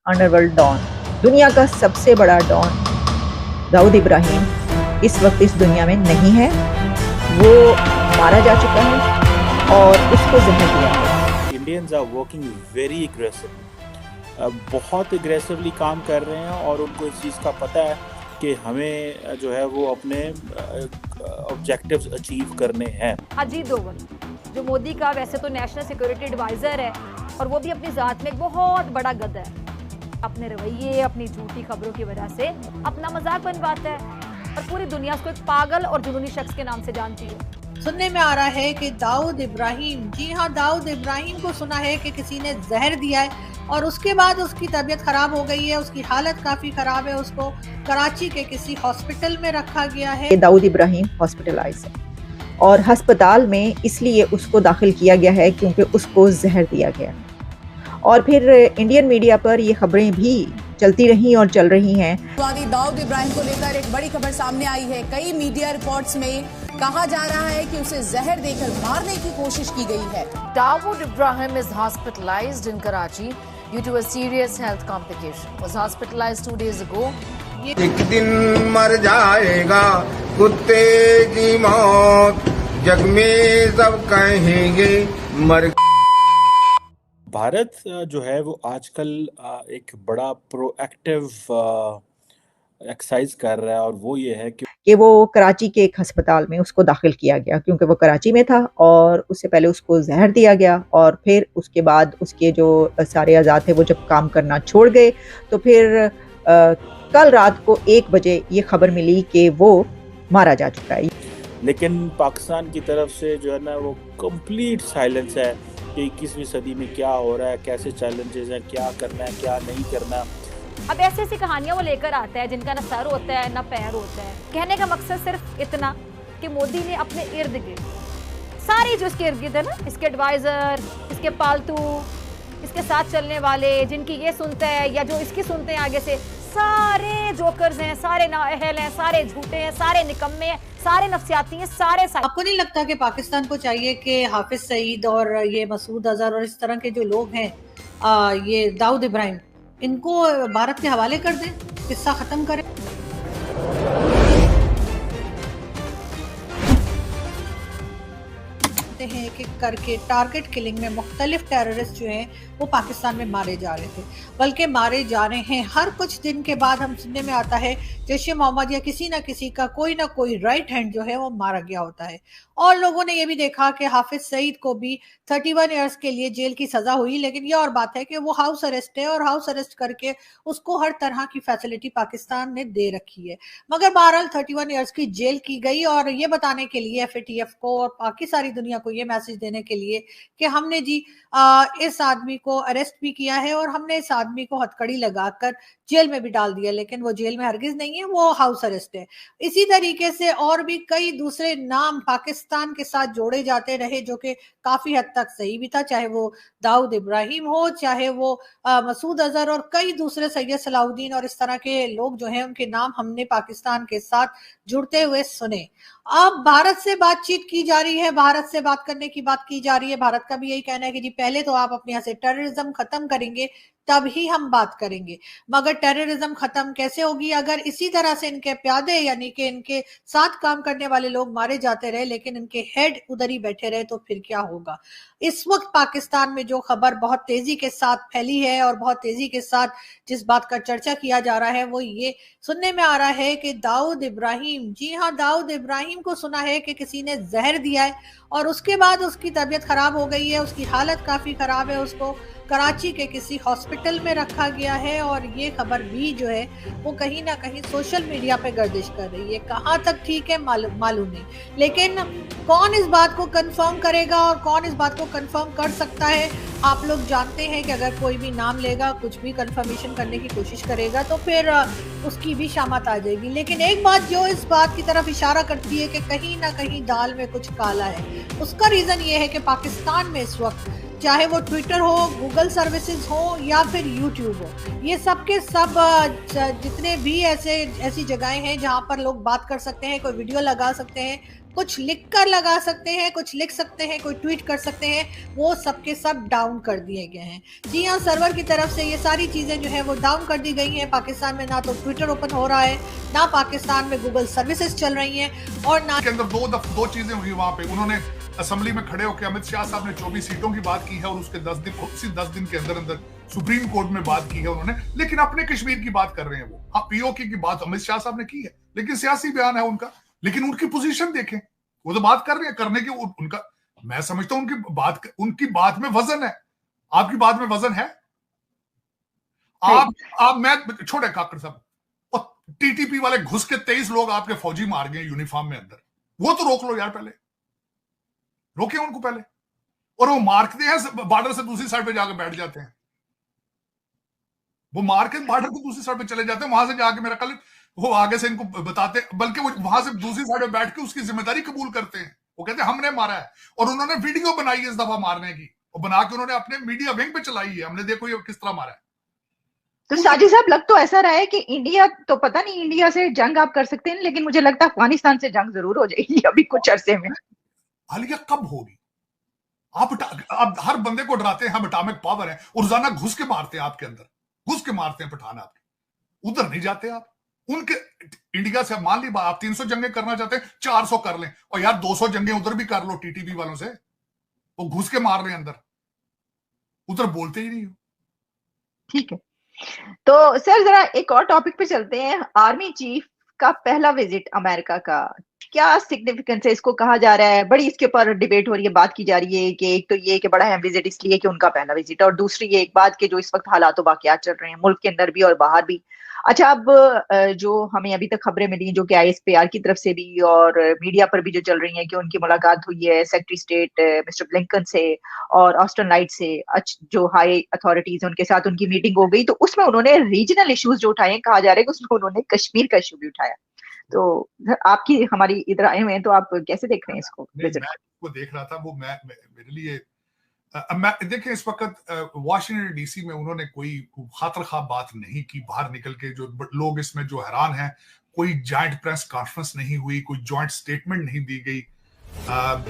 Underworld don, दुनिया का सबसे बड़ा डॉन दाऊद इब्राहिम इस वक्त इस दुनिया में नहीं है। वो मारा जा चुका है और उसको जहर दिया गया। Indians are working very aggressively, बहुत एग्रेसिवली काम कर रहे हैं और उनको इस चीज़ का पता है कि हमें जो है वो अपने ऑब्जेक्टिव्स अचीव करने हैं। अजीत डोवल जो मोदी का वैसे तो नेशनल सिक्योरिटी एडवाइज़र है और वो भी अपनी ज़ात में एक बहुत बड़ा गधा है, अपने रवैये अपनी झूठी खबरों की वजह से अपना मजाक बनवाता है और पूरी दुनिया उसको एक पागल और जुनूनी शख्स के नाम से जानती है। सुनने में आ रहा है कि दाऊद इब्राहिम, जी हाँ, दाऊद इब्राहिम को सुना है कि किसी ने जहर दिया है और उसके बाद उसकी तबीयत खराब हो गई है, उसकी हालत काफी खराब है, उसको कराची के किसी हॉस्पिटल में रखा गया है। दाऊद इब्राहिम हॉस्पिटलाइज है और अस्पताल में इसलिए उसको दाखिल किया गया है क्योंकि उसको जहर दिया गया। और फिर इंडियन मीडिया पर ये खबरें भी चलती रही और चल रही हैं। दाऊद इब्राहिम को लेकर एक बड़ी खबर सामने आई है। कई मीडिया रिपोर्ट्स में कहा जा रहा है कि उसे जहर देकर मारने की कोशिश की गई है। Dawood Ibrahim is hospitalized in Karachi due to a serious health complication. Was hospitalized 2 days ago. एक दिन मर जाएगा कुत्ते की मौत, जग में सब कहेंगे मर। भारत जो है वो आजकल एक बड़ा प्रोएक्टिव एक्सरसाइज कर रहा है और वो ये है कि वो कराची के एक अस्पताल में उसको दाखिल किया गया क्योंकि वो कराची में था और उससे पहले उसको जहर दिया गया और फिर उसके बाद उसके जो सारे अज़ा थे वो जब काम करना छोड़ गए तो फिर कल रात को 1 बजे ये खबर मिली कि वो मारा जा चुका है। लेकिन पाकिस्तान की तरफ से जो है ना वो कंप्लीट साइलेंस है कि 21वीं सदी में क्या हो रहा है, कैसे चैलेंजेस हैं, क्या करना है क्या नहीं करना। अब ऐसी ऐसी कहानियां वो लेकर आता है जिनका ना सर होता है ना पैर होता है। कहने का मकसद सिर्फ इतना कि मोदी ने अपने इर्द गिर्द सारी जो इसके इर्द गिर्द है ना, इसके एडवाइजर, इसके पालतू, इसके साथ चलने वाले जिनकी ये सुनते हैं या जो इसकी सुनते हैं आगे से, सारे जोकर्स हैं, सारे नाअहल हैं, सारे झूठे हैं, सारे निकम्मे हैं, सारे नफसियाती हैं, सारे। आपको नहीं लगता कि पाकिस्तान को चाहिए कि हाफिज सईद और ये मसूद अजहर और इस तरह के जो लोग हैं, ये दाऊद इब्राहिम, इनको भारत के हवाले कर दें, किस्सा खत्म करें? हैं एक एक करके टारगेट किलिंग में मुख्तलिफ टेररिस्ट जो हैं वो पाकिस्तान में मारे जा रहे थे, बल्कि मारे जा रहे हैं। हर कुछ दिन के बाद हम सुनने में आता है जैश ए मोहम्मद या किसी ना किसी का कोई ना कोई राइट हैंड जो है वो मारा गया होता है। और लोगों ने ये भी देखा कि हाफिज सईद को भी 31 ईयर्स के लिए जेल की सजा हुई, लेकिन ये और बात है कि वो हाउस अरेस्ट है और हाउस अरेस्ट करके उसको हर तरह की फैसिलिटी पाकिस्तान ने दे रखी है। मगर बहरहाल 31 ईयर्स की जेल की गई और ये बताने के लिए FATF को और बाकी सारी दुनिया को ये मैसेज देने के लिए कि हमने जी इस आदमी को अरेस्ट भी किया है और हमने इस आदमी को हथकड़ी लगाकर जेल में भी डाल दिया, लेकिन वो जेल में हरगिज नहीं है, वो हाउस अरेस्ट है। इसी तरीके से और भी कई दूसरे नाम पाकिस्तान के साथ जोड़े जाते रहे जो कि काफी हद तक सही भी था, चाहे वो दाऊद इब्राहिम हो, चाहे वो मसूद अजहर और कई दूसरे, सैयद सलाउद्दीन और इस तरह के लोग जो हैं उनके नाम हमने पाकिस्तान के साथ जुड़ते हुए सुने। अब भारत से बातचीत की जा रही है, भारत से बात करने की बात की जा रही है। भारत का भी यही कहना है कि जी पहले तो आप अपने यहाँ से टेररिज्म खत्म करेंगे तब ही हम बात करेंगे। मगर टेररिज्म खत्म कैसे होगी अगर इसी तरह से इनके प्यादे यानी कि इनके साथ काम करने वाले लोग मारे जाते रहे लेकिन इनके हेड उधर ही बैठे रहे, तो फिर क्या होगा? इस वक्त पाकिस्तान में जो खबर बहुत तेजी के साथ फैली है और बहुत तेजी के साथ जिस बात का चर्चा किया जा रहा है वो ये सुनने में आ रहा है कि दाऊद इब्राहिम, जी हाँ, दाऊद इब्राहिम को सुना है कि किसी ने जहर दिया है और उसके बाद उसकी तबीयत खराब हो गई है, उसकी हालत काफी खराब है, उसको कराची के किसी हॉस्पिटल में रखा गया है। और ये खबर भी जो है वो कहीं ना कहीं सोशल मीडिया पे गर्दिश कर रही है। कहाँ तक ठीक है मालूम नहीं, लेकिन कौन इस बात को कंफर्म करेगा और कौन इस बात को कंफर्म कर सकता है? आप लोग जानते हैं कि अगर कोई भी नाम लेगा, कुछ भी कंफर्मेशन करने की कोशिश करेगा तो फिर उसकी भी शामत आ जाएगी। लेकिन एक बात जो इस बात की तरफ इशारा करती है कि कहीं ना कहीं दाल में कुछ काला है, उसका रीजन ये है कि पाकिस्तान में इस वक्त चाहे वो ट्विटर हो, गूगल सर्विसेज हो या फिर यूट्यूब हो, ये सब के सब जितने भी ऐसी जगहें हैं जहां पर लोग बात कर सकते हैं, कोई वीडियो लगा सकते हैं, कुछ लिख कर लगा सकते हैं, कुछ लिख सकते हैं, कोई ट्वीट कर सकते हैं, वो सब के सब डाउन कर दिए गए हैं। जी हाँ, सर्वर की तरफ से ये सारी चीज़ें जो है वो डाउन कर दी गई हैं। पाकिस्तान में ना तो ट्विटर ओपन हो रहा है, ना पाकिस्तान में गूगल सर्विसेज चल रही हैं, और ना के अंदर दो चीजें हुई वहां पे। उन्होंने असेंबली में खड़े होकर अमित शाह साहब ने 24 सीटों की बात की है और उसके 10 दिन के अंदर अंदर सुप्रीम कोर्ट में बात की है उन्होंने, लेकिन अपने कश्मीर की बात कर रहे हैं वो। हाँ, पीओके की बात अमित शाह साहब ने की है, लेकिन सियासी बयान है उनका। लेकिन उनकी पोजीशन देखें, वो तो बात कर रहे हैं, करने की उनका, मैं समझता हूं उनकी बात में वजन है। आपकी बात में वजन है? मैं छोटे काकड़ साहब, और टीटीपी वाले घुस के 23 लोग आपके फौजी मार गए यूनिफॉर्म में अंदर, वो तो रोक लो यार, पहले रोके उनको पहले। और वो मारते हैं, बॉर्डर से दूसरी साइड पे जाकर बैठ जाते हैं, वो मार के बॉर्डर की दूसरी साइड पे चले जाते हैं, वहां से जाके मेरा कल वो आगे से इनको बताते, बल्कि वो वहां से दूसरी साइड पे बैठ के उसकी जिम्मेदारी कबूल करते हैं। वो कहते हैं हमने मारा है, और उन्होंने वीडियो बनाई है इस दफा मारने की, और बना के उन्होंने अपने मीडिया विंग पे चलाई है, हमने देखो ये किस तरह मारा है। तो साजिद साहब, लग तो ऐसा रहा है कि इंडिया तो पता नहीं, इंडिया से जंग आप कर सकते हैं, लेकिन मुझे लगता है अफगानिस्तान से जंग जरूर हो जाएगी अभी कुछ अरसे में। हालिया कब होगी? आप हर बंदे को डराते हैं, हम एटॉमिक पावर है, और रोजाना घुस के मारते हैं आपके अंदर, घुस के मारते हैं पठान आपके, उधर नहीं जाते आप। उनके इंडिया से मान ली आप 300 जंगें करना चाहते हैं, 400 कर लें, और यार 200 जंगें उधर भी कर लो टीटीपी वालों से, वो घुस के मार रहे हैं अंदर, उधर बोलते ही नहीं हो। ठीक है, तो सर जरा एक और टॉपिक पे चलते हैं। आर्मी चीफ का पहला विजिट अमेरिका का, क्या सिग्निफिकेंस है? इसको कहा जा रहा है, बड़ी इसके ऊपर डिबेट हो रही है, बात की जा रही है कि एक तो ये कि बड़ा है विजिट इसलिए कि उनका पहला विजिट, और दूसरी ये एक बात कि जो इस वक्त हालात वाकयात चल रहे हैं मुल्क के अंदर भी और बाहर भी। अच्छा, अब जो हमें अभी तक खबरें मिली जो कि ISPR की तरफ से भी और मीडिया पर भी जो चल रही हैं कि उनकी मुलाकात हुई है सेक्रेटरी स्टेट मिस्टर ब्लिंकन से और ऑस्टिन लाइट से, जो हाई अथॉरिटीज उनके साथ उनकी मीटिंग हो गई, तो उसमें उन्होंने रीजनल इश्यूज जो उठाए, कहा जा रहा है कि उसमें उन्होंने कश्मीर का इशू भी उठाया। तो आपकी हमारी इधर आए हुए हैं, तो आप कैसे देख रहे हैं इसको? मैं इसको देख रहा था, वो मेरे लिए देखिए, इस वक्त वाशिंगटन DC में उन्होंने कोई खातर खा बात नहीं की। बाहर निकल के जो लोग इसमें जो हैरान हैं, कोई जॉइंट प्रेस कॉन्फ्रेंस नहीं हुई, कोई जॉइंट स्टेटमेंट नहीं दी गई।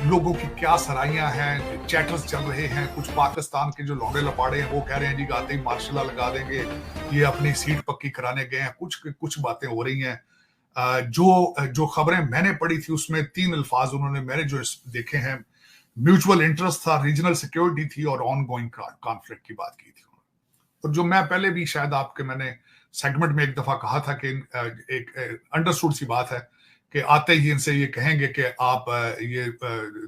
लोगों की क्या सराहियां हैं, चैटर्स चल रहे हैं। कुछ पाकिस्तान के जो लौड़े लपाड़े हैं वो कह रहे हैं जी आते ही मार्शल लगा देंगे, ये अपनी सीट पक्की कराने गए हैं। कुछ बातें हो रही हैं। जो खबरें मैंने पढ़ी थी उसमें 3 अल्फाज उन्होंने, मैंने जो देखे हैं, म्यूचुअल इंटरेस्ट था, रीजनल सिक्योरिटी थी, और ऑन गोइंग कॉन्फ्लिक्ट की बात की थी। और जो मैं पहले भी शायद मैंने सेगमेंट में एक दफा कहा था कि एक अंडरस्टूड सी बात है कि आते ही इनसे ये कहेंगे कि आप ये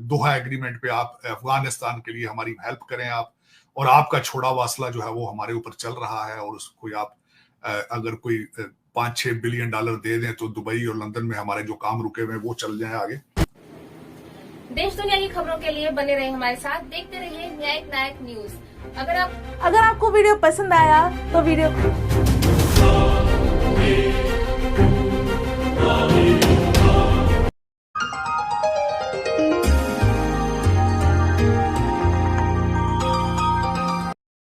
दोहा एग्रीमेंट पे आप अफगानिस्तान के लिए हमारी हेल्प करें आप, और आपका छोड़ा हुआ असला जो है वो हमारे ऊपर चल रहा है, और उसको आप अगर कोई 5-6 बिलियन डॉलर दे दें तो दुबई और लंदन में हमारे जो काम रुके हुए वो चल जाए आगे। देश दुनिया की खबरों के लिए बने रहे हमारे साथ, देखते रहिए न्यायिक नायक न्यूज। अगर आपको वीडियो पसंद आया तो वीडियो